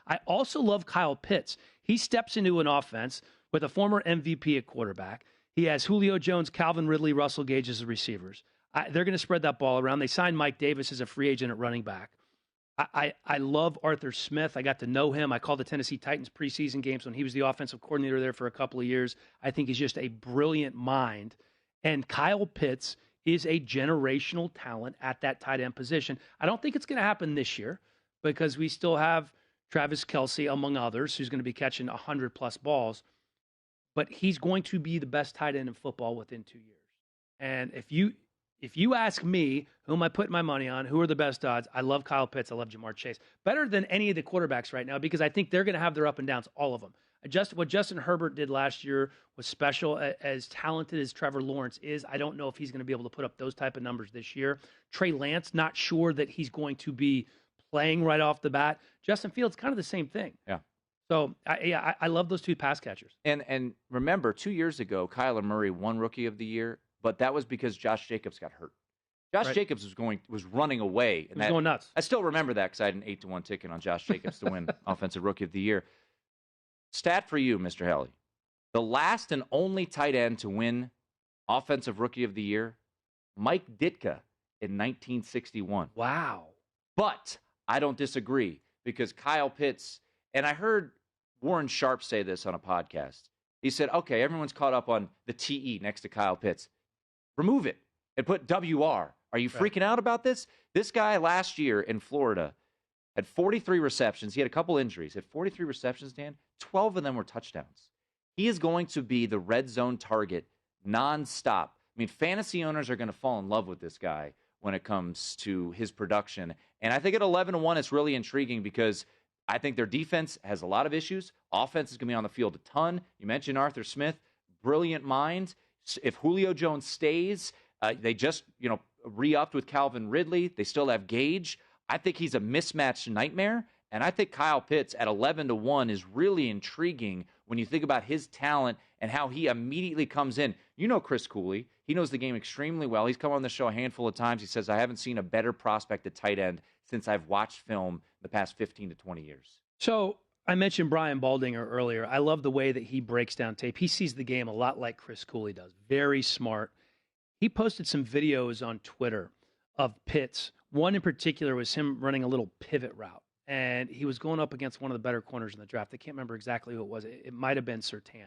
I also love Kyle Pitts. He steps into an offense with a former MVP at quarterback. He has Julio Jones, Calvin Ridley, Russell Gage as the receivers. They're going to spread that ball around. They signed Mike Davis as a free agent at running back. I love Arthur Smith. I got to know him. I called the Tennessee Titans preseason games when he was the offensive coordinator there for a couple of years. I think he's just a brilliant mind. And Kyle Pitts is a generational talent at that tight end position. I don't think it's going to happen this year because we still have Travis Kelce, among others, who's going to be catching 100-plus balls. But he's going to be the best tight end in football within 2 years. And if you ask me who am I putting my money on, who are the best odds, I love Kyle Pitts. I love Jamar Chase. Better than any of the quarterbacks right now because I think they're going to have their up and downs, all of them. What Justin Herbert did last year was special. As talented as Trevor Lawrence is, I don't know if he's going to be able to put up those type of numbers this year. Trey Lance, not sure that he's going to be playing right off the bat. Justin Fields, kind of the same thing. Yeah. So, I love those two pass catchers. And remember, 2 years ago, Kyler Murray won Rookie of the Year, but that was because Josh Jacobs got hurt. Josh Jacobs was running away. And going nuts. I still remember that because I had an 8-1 ticket on Josh Jacobs to win Offensive Rookie of the Year. Stat for you, Mr. Hellie. The last and only tight end to win Offensive Rookie of the Year, Mike Ditka in 1961. Wow. But I don't disagree because Kyle Pitts, and I heard Warren Sharp say this on a podcast. He said, okay, everyone's caught up on the TE next to Kyle Pitts. Remove it and put WR. Are you freaking out about this? This guy last year in Florida had 43 receptions. He had a couple injuries. He had 43 receptions, Dan. 12 of them were touchdowns. He is going to be the red zone target nonstop. I mean, fantasy owners are going to fall in love with this guy when it comes to his production. And I think at 11-1, it's really intriguing because I think their defense has a lot of issues. Offense is going to be on the field a ton. You mentioned Arthur Smith, brilliant mind. If Julio Jones stays, they just, re-upped with Calvin Ridley. They still have Gage. I think he's a mismatched nightmare. And I think Kyle Pitts at 11-1 is really intriguing when you think about his talent and how he immediately comes in. You know Chris Cooley. He knows the game extremely well. He's come on the show a handful of times. He says, I haven't seen a better prospect at tight end since I've watched film the past 15 to 20 years. So I mentioned Brian Baldinger earlier. I love the way that he breaks down tape. He sees the game a lot like Chris Cooley does. Very smart. He posted some videos on Twitter of Pitts. One in particular was him running a little pivot route. And he was going up against one of the better corners in the draft. I can't remember exactly who it was. It might have been Surtain.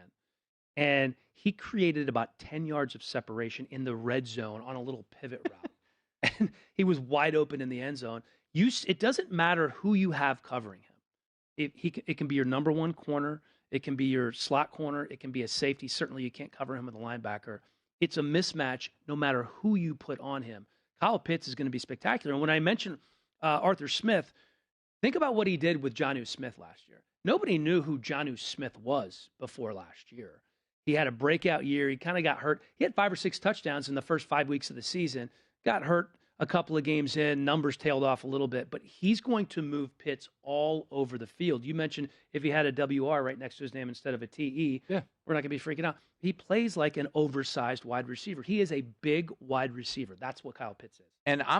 And he created about 10 yards of separation in the red zone on a little pivot route. And he was wide open in the end zone. It doesn't matter who you have covering him. It can be your number one corner. It can be your slot corner. It can be a safety. Certainly you can't cover him with a linebacker. It's a mismatch no matter who you put on him. Kyle Pitts is going to be spectacular. And when I mentioned Arthur Smith, think about what he did with Jonnu Smith last year. Nobody knew who Jonnu Smith was before last year. He had a breakout year. He kind of got hurt. He had 5 or 6 touchdowns in the first 5 weeks of the season. Got hurt a couple of games in. Numbers tailed off a little bit. But he's going to move Pitts all over the field. You mentioned if he had a WR right next to his name instead of a TE, we're not going to be freaking out. He plays like an oversized wide receiver. He is a big wide receiver. That's what Kyle Pitts is. And I'm